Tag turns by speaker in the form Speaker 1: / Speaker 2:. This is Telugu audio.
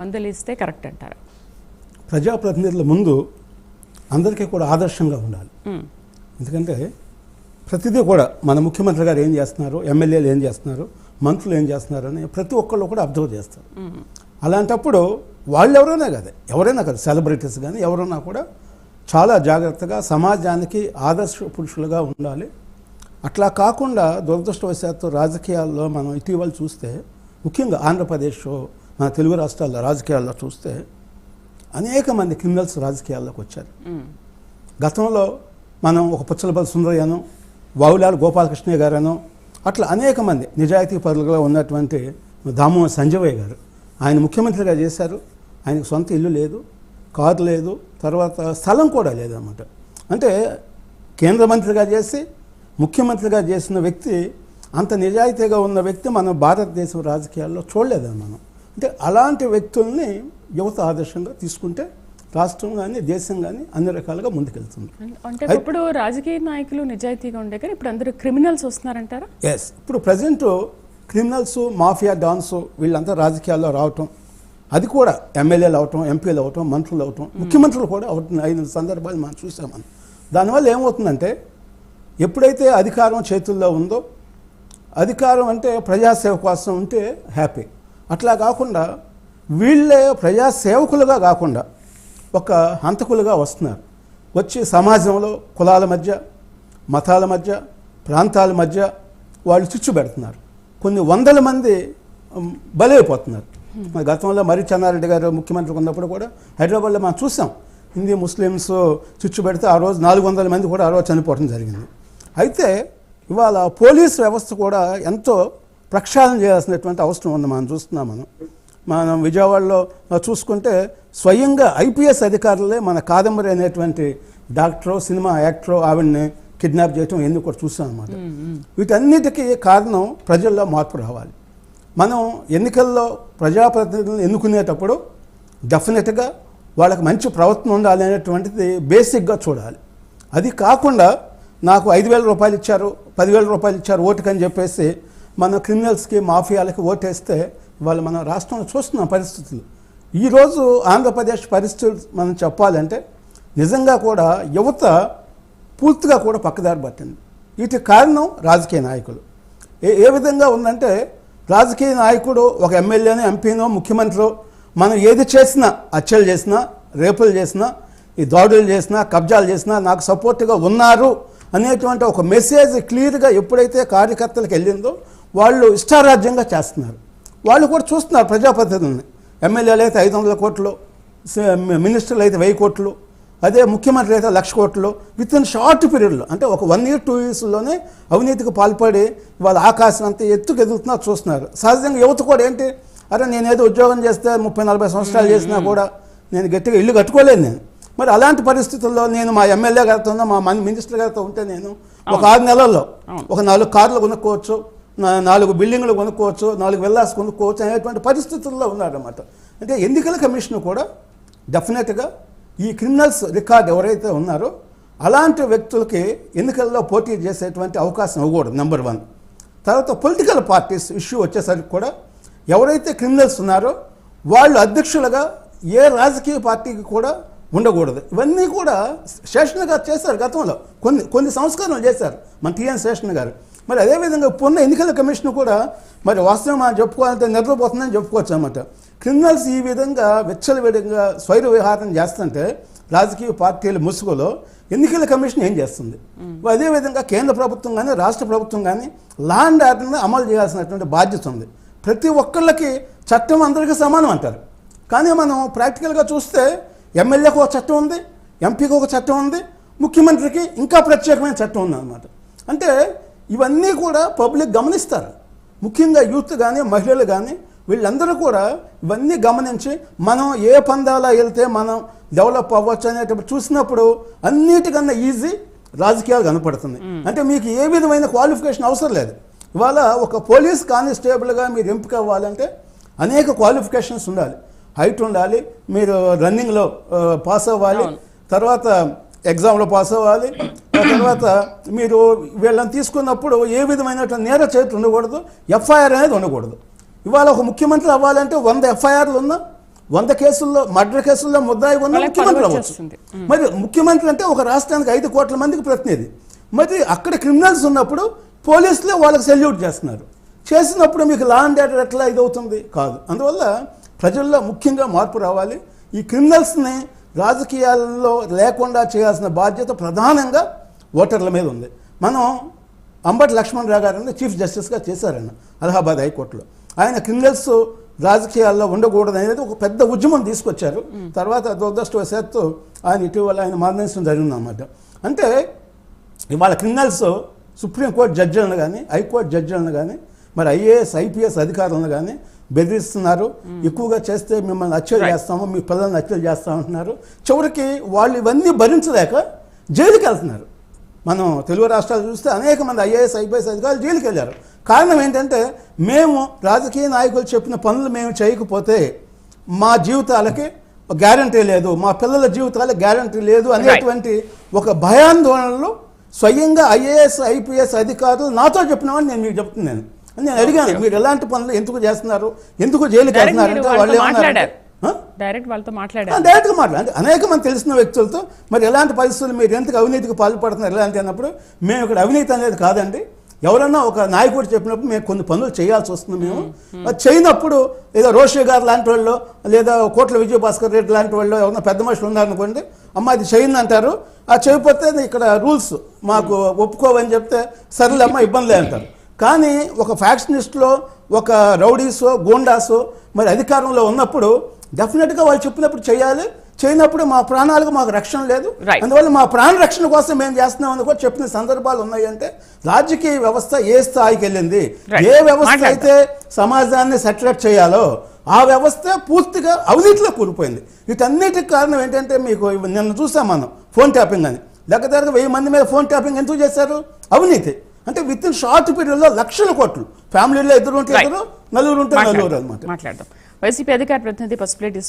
Speaker 1: మందలిస్తే కరెక్ట్ అంటారు.
Speaker 2: ప్రజాప్రతినిధుల ముందు అందరికీ కూడా ఆదర్శంగా ఉండాలి. ఎందుకంటే ప్రతిదీ కూడా మన ముఖ్యమంత్రి గారు ఏం చేస్తున్నారు, ఎమ్మెల్యేలు ఏం చేస్తున్నారు, మంత్రులు ఏం చేస్తున్నారు అని ప్రతి ఒక్కళ్ళు కూడా అబ్జర్వ్ చేస్తారు. అలాంటప్పుడు వాళ్ళు ఎవరైనా కదా సెలబ్రిటీస్ కానీ ఎవరైనా కూడా చాలా జాగ్రత్తగా సమాజానికి ఆదర్శ పురుషులుగా ఉండాలి. అట్లా కాకుండా దురదృష్టవశాత్తు రాజకీయాల్లో మనం ఇటీవల చూస్తే, ముఖ్యంగా ఆంధ్రప్రదేశ్ మన తెలుగు రాష్ట్రాల్లో రాజకీయాల్లో చూస్తే అనేక మంది క్రిమినల్స్ రాజకీయాల్లోకి వచ్చారు. గతంలో మనం ఒక పుచ్చలపల్లి సుందరయ్యను, వావులాల గోపాలకృష్ణయ్య గారను, అట్లా అనేక మంది నిజాయితీ పరులుగా ఉన్నటువంటి దాము సంజయ్ గారు ఆయన ముఖ్యమంత్రిగా చేశారు. ఆయనకు సొంత ఇల్లు లేదు, కారు లేదు, తర్వాత స్థలం కూడా లేదన్నమాట. అంటే కేంద్ర మంత్రిగా చేసి ముఖ్యమంత్రిగా చేసిన వ్యక్తి, అంత నిజాయితీగా ఉన్న వ్యక్తి మన భారతదేశం రాజకీయాల్లో చూడలేదని మనం. అంటే అలాంటి వ్యక్తుల్ని యువత ఆదర్శంగా తీసుకుంటే రాష్ట్రం కానీ దేశం కానీ అన్ని రకాలుగా ముందుకెళ్తుంది.
Speaker 1: అంటే ఇప్పుడు రాజకీయ నాయకులు నిజాయితీగా ఉండే కానీ ఇప్పుడు అందరూ క్రిమినల్స్ వస్తున్నారంటారా?
Speaker 2: ఎస్, ఇప్పుడు ప్రజెంట్ క్రిమినల్స్, మాఫియా డాన్స్ వీళ్ళంతా రాజకీయాల్లో రావటం, అది కూడా ఎమ్మెల్యేలు అవటం, ఎంపీలు అవటం, మంత్రులు అవటం, ముఖ్యమంత్రులు కూడా అయిన సందర్భాలు మనం చూసామని. దానివల్ల ఏమవుతుందంటే ఎప్పుడైతే అధికారం చేతుల్లో ఉందో, అధికారం అంటే ప్రజాసేవ కోసం ఉంటే హ్యాపీ, అట్లా కాకుండా వీళ్ళే ప్రజాసేవకులుగా కాకుండా ఒక హంతకులుగా వస్తున్నారు. వచ్చి సమాజంలో కులాల మధ్య, మతాల మధ్య, ప్రాంతాల మధ్య వాళ్ళు చిచ్చు పెడుతున్నారు. కొన్ని వందల మంది బలైపోతున్నారు. గతంలో మరి చెన్నారెడ్డి గారు ముఖ్యమంత్రి ఉన్నప్పుడు కూడా హైదరాబాద్లో మనం చూసాం, హిందూ ముస్లిమ్స్ చిచ్చు పెడితే ఆ రోజు 400 మంది కూడా ఆ రోజు చనిపోవడం జరిగింది. అయితే ఇవాళ పోలీస్ వ్యవస్థ కూడా ఎంతో ప్రక్షాళన చేయాల్సినటువంటి అవసరం ఉంది. మనం చూస్తున్నాం. మనం విజయవాడలో చూసుకుంటే స్వయంగా ఐపీఎస్ అధికారులే మన కాదంబరి అనేటువంటి డాక్టరు, సినిమా యాక్టరు ఆవిడని కిడ్నాప్ చేయటం ఎందుకు కూడా చూసాం అన్నమాట. వీటన్నిటికీ కారణం ప్రజల్లో మార్పు రావాలి. మనం ఎన్నికల్లో ప్రజాప్రతినిధులను ఎన్నుకునేటప్పుడు డెఫినెట్గా వాళ్ళకి మంచి ప్రవర్తన ఉండాలి అనేటువంటిది బేసిక్గా చూడాలి. అది కాకుండా నాకు 5,000 రూపాయలు ఇచ్చారు, 10,000 రూపాయలు ఇచ్చారు ఓటుకని చెప్పేసి మన క్రిమినల్స్కి, మాఫియాలకి ఓటేస్తే వాళ్ళు మన రాష్ట్రంలో చూస్తున్న పరిస్థితులు. ఈరోజు ఆంధ్రప్రదేశ్ పరిస్థితులు మనం చెప్పాలంటే నిజంగా కూడా యువత పూర్తిగా కూడా పక్కదారి పట్టింది. వీటికి కారణం రాజకీయ నాయకులు. ఏ విధంగా ఉందంటే రాజకీయ నాయకుడు ఒక ఎమ్మెల్యేనో, ఎంపీనో, ముఖ్యమంత్రి మనం ఏది చేసినా, హత్యలు చేసినా, రేపులు చేసినా, ఈ దాడులు చేసినా, కబ్జాలు చేసినా నాకు సపోర్ట్గా ఉన్నారు అనేటువంటి ఒక మెసేజ్ క్లియర్గా ఎప్పుడైతే కార్యకర్తలకు వెళ్ళిందో వాళ్ళు ఇష్టారాజ్యంగా చేస్తున్నారు. వాళ్ళు కూడా చూస్తున్నారు ప్రజాప్రతినిధులని. ఎమ్మెల్యేలు అయితే 500 కోట్లు, మినిస్టర్లు అయితే 1000 కోట్లు, అదే ముఖ్యమంత్రి అయితే 1,00,000 కోట్లు విత్ ఇన్ షార్ట్ పీరియడ్లో, అంటే ఒక 1 year 2 yearsలోనే అవినీతికి పాల్పడి వాళ్ళ ఆకాశం అంతా ఎత్తుకు ఎదుగుతున్నారు చూస్తున్నారు. సహజంగా యువత కూడా ఏంటి, అరే నేను ఏదో ఉద్యోగం చేస్తే 30-40 సంవత్సరాలు చేసినా కూడా నేను గట్టిగా ఇల్లు కట్టుకోలేదు నేను. మరి అలాంటి పరిస్థితుల్లో నేను మా ఎమ్మెల్యే గారితో, మా మినిస్టర్ గారితో ఉంటే నేను ఒక 6 నెలల్లో ఒక 4 కార్లు కొనుక్కోవచ్చు, 4 బిల్డింగ్లు కొనుక్కోవచ్చు, 4 విల్లాస్ కొనుక్కోవచ్చు అనేటువంటి పరిస్థితుల్లో ఉన్నారన్నమాట. అంటే ఎన్నికల కమిషన్ కూడా డెఫినెట్గా ఈ క్రిమినల్స్ రికార్డ్ ఎవరైతే ఉన్నారో అలాంటి వ్యక్తులకి ఎన్నికల్లో పోటీ చేసేటువంటి అవకాశం ఇవ్వకూడదు, నెంబర్ 1. తర్వాత పొలిటికల్ పార్టీస్ ఇష్యూ వచ్చేసరికి కూడా ఎవరైతే క్రిమినల్స్ ఉన్నారో వాళ్ళు అధ్యక్షులుగా ఏ రాజకీయ పార్టీకి కూడా ఉండకూడదు. ఇవన్నీ కూడా శేషన్ గారు చేశారు గతంలో, కొన్ని సంస్కరణలు చేశారు మన టీఎన్ శేషన్ గారు. మరి అదేవిధంగా ఇప్పుడున్న ఎన్నికల కమిషన్ కూడా మరి వాస్తవం మనం చెప్పుకోవాలంటే నిద్రపోతుందని చెప్పుకోవచ్చు అన్నమాట. క్రిమినల్స్ ఈ విధంగా విచ్చలవిధంగా స్వైర విహారం చేస్తుంటే రాజకీయ పార్టీల ముసుగులో ఎన్నికల కమిషన్ ఏం చేస్తుంది? అదేవిధంగా కేంద్ర ప్రభుత్వం కానీ రాష్ట్ర ప్రభుత్వం కానీ లా అండ్ ఆర్డర్ని అమలు చేయాల్సినటువంటి బాధ్యత ఉంది. ప్రతి ఒక్కళ్ళకి చట్టం అందరికీ సమానం అంటారు, కానీ మనం ప్రాక్టికల్గా చూస్తే ఎమ్మెల్యేకి ఒక చట్టం ఉంది, ఎంపీకి ఒక చట్టం ఉంది, ముఖ్యమంత్రికి ఇంకా ప్రత్యేకమైన చట్టం ఉంది అన్నమాట. అంటే ఇవన్నీ కూడా పబ్లిక్ గమనిస్తారు, ముఖ్యంగా యూత్ కానీ మహిళలు కానీ వీళ్ళందరూ కూడా ఇవన్నీ గమనించి మనం ఏ పందాలా వెళ్తే మనం డెవలప్ అవ్వచ్చు అనేటప్పుడు చూసినప్పుడు అన్నిటికన్నా ఈజీ రాజకీయాలు కనపడుతుంది. అంటే మీకు ఏ విధమైన క్వాలిఫికేషన్ అవసరం లేదు. ఇవాళ ఒక పోలీస్ కానిస్టేబుల్గా మీరు ఎంపిక అవ్వాలంటే అనేక క్వాలిఫికేషన్స్ ఉండాలి. హైట్ ఉండాలి, మీరు రన్నింగ్లో పాస్ అవ్వాలి, తర్వాత ఎగ్జామ్లో పాస్ అవ్వాలి, తర్వాత మీరు వీళ్ళని తీసుకున్నప్పుడు ఏ విధమైనటువంటి నేర చరిత్ర ఉండకూడదు, ఎఫ్ఐఆర్ అనేది ఉండకూడదు. ఇవాళ ఒక ముఖ్యమంత్రి అవ్వాలంటే 100 ఎఫ్ఐఆర్లు ఉన్నా 100 కేసుల్లో మర్డర్ కేసుల్లో ముద్దాయి ఉన్న
Speaker 1: వాళ్ళకి
Speaker 2: ముఖ్యమంత్రి
Speaker 1: పదవి
Speaker 2: అవ్వచ్చు.
Speaker 1: వచ్చేస్తుంది.
Speaker 2: మరి ముఖ్యమంత్రి అంటే ఒక రాష్ట్రానికి 5 కోట్ల మందికి ప్రతినిధి. మరి అక్కడ క్రిమినల్స్ ఉన్నప్పుడు పోలీసులే వాళ్ళకి సెల్యూట్ చేస్తున్నారు. చేసినప్పుడు మీకు లా అండ్ ఆర్డర్ ఎట్లా ఇదవుతుంది? కాదు. అందువల్ల ప్రజల్లో ముఖ్యంగా మార్పు రావాలి. ఈ క్రిమినల్స్ని రాజకీయాల్లో లేకుండా చేయాల్సిన బాధ్యత ప్రధానంగా ఓటర్ల మీద ఉంది. మనం అంబటి లక్ష్మణరావు గారిని చీఫ్ జస్టిస్గా చేశారన్న అలహాబాద్ హైకోర్టులో. ఆయన క్రిమినల్స్ రాజకీయాల్లో ఉండకూడదు అనేది ఒక పెద్ద ఉద్యమం తీసుకొచ్చారు. తర్వాత దురదృష్టవశాత్తు ఆయన ఇటీవల ఆయన మరణించడం జరిగిందన్నమాట. అంటే ఇవాళ క్రిమినల్స్ సుప్రీంకోర్టు జడ్జిలను కానీ హైకోర్టు జడ్జిలను కానీ మరి ఐఏఎస్ ఐపీఎస్ అధికారులను కానీ బెదిరిస్తున్నారు. ఎక్కువగా చేస్తే మిమ్మల్ని హత్యలు చేస్తాము, మీ పిల్లల్ని హత్యలు చేస్తామంటున్నారు. చివరికి వాళ్ళు ఇవన్నీ భరించలేక జైలుకి వెళ్తున్నారు. మనం తెలుగు రాష్ట్రాలు చూస్తే అనేక మంది ఐఏఎస్ ఐపీఎస్ అధికారులు జైలుకి వెళ్ళారు. కారణం ఏంటంటే మేము రాజకీయ నాయకులు చెప్పిన పనులు మేము చేయకపోతే మా జీవితాలకి గ్యారంటీ లేదు, మా పిల్లల జీవితాలకు గ్యారంటీ లేదు అనేటువంటి ఒక భయాందోళనలో స్వయంగా ఐఏఎస్ ఐపీఎస్ అధికారులు నాతో చెప్పినామని నేను మీకు చెప్తున్నాను. నేను అడిగాను, మీరు ఎలాంటి పనులు ఎందుకు చేస్తున్నారు, ఎందుకు జైలుకి వెళ్తున్నారంటే వాళ్ళు
Speaker 1: డైరెక్ట్గా మాట్లాడారు.
Speaker 2: అంటే అనేక మంది తెలిసిన వ్యక్తులతో మరి ఎలాంటి పరిస్థితులు మీరు ఎందుకు అవినీతికి పాల్పడుతున్నారు ఎలాంటి అన్నప్పుడు మేము ఇక్కడ అవినీతి అనేది కాదండి, ఎవరన్నా ఒక నాయకుడు చెప్పినప్పుడు మేము కొన్ని పనులు చేయాల్సి వస్తుంది. మేము చేయనప్పుడు ఏదో రోషే గారు లాంటి వాళ్ళు లేదా కోట్ల విజయభాస్కర్ రెడ్డి లాంటి వాళ్ళు ఎవరన్నా పెద్ద మనుషులు ఉన్నారనుకోండి, అమ్మ అది చేయండి అంటారు. ఆ చేయకపోతే ఇక్కడ రూల్స్ మాకు ఒప్పుకోవని చెప్తే సరేలే అమ్మ ఇబ్బంది అంటారు. కానీ ఒక ఫ్యాక్షనిస్ట్లో ఒక రౌడీసో గోండాసో మరి అధికారంలో ఉన్నప్పుడు డెఫినెట్గా వాళ్ళు చెప్పినప్పుడు చేయాలి. చేయనప్పుడు మా ప్రాణాలకు మాకు రక్షణ లేదు, అందువల్ల మా ప్రాణ రక్షణ కోసం మేము చేస్తున్నామని కూడా చెప్పిన సందర్భాలు ఉన్నాయంటే రాజకీయ వ్యవస్థ ఏ స్థాయికి వెళ్ళింది, ఏ వ్యవస్థ అయితే సమాజాన్ని సెటిలైట్ చేయాలో ఆ వ్యవస్థ పూర్తిగా అవినీతిలో కూలిపోయింది. వీటన్నిటికి కారణం ఏంటంటే మీకు నిన్న చూసాం మనం ఫోన్ ట్యాపింగ్ అని. దగ్గర 1000 మంది మీద ఫోన్ ట్యాపింగ్ ఎందుకు చేశారు? అవినీతి. అంటే విత్ ఇన్ షార్ట్ పీరియడ్లో లక్షల కోట్లు, ఫ్యామిలీలో 2 ఉంటే 2, 4 ఉంటే 4 అనమాట.
Speaker 1: మాట్లాడదాం. వైసీపీ అధికార ప్రతినిధి పసుపులేటి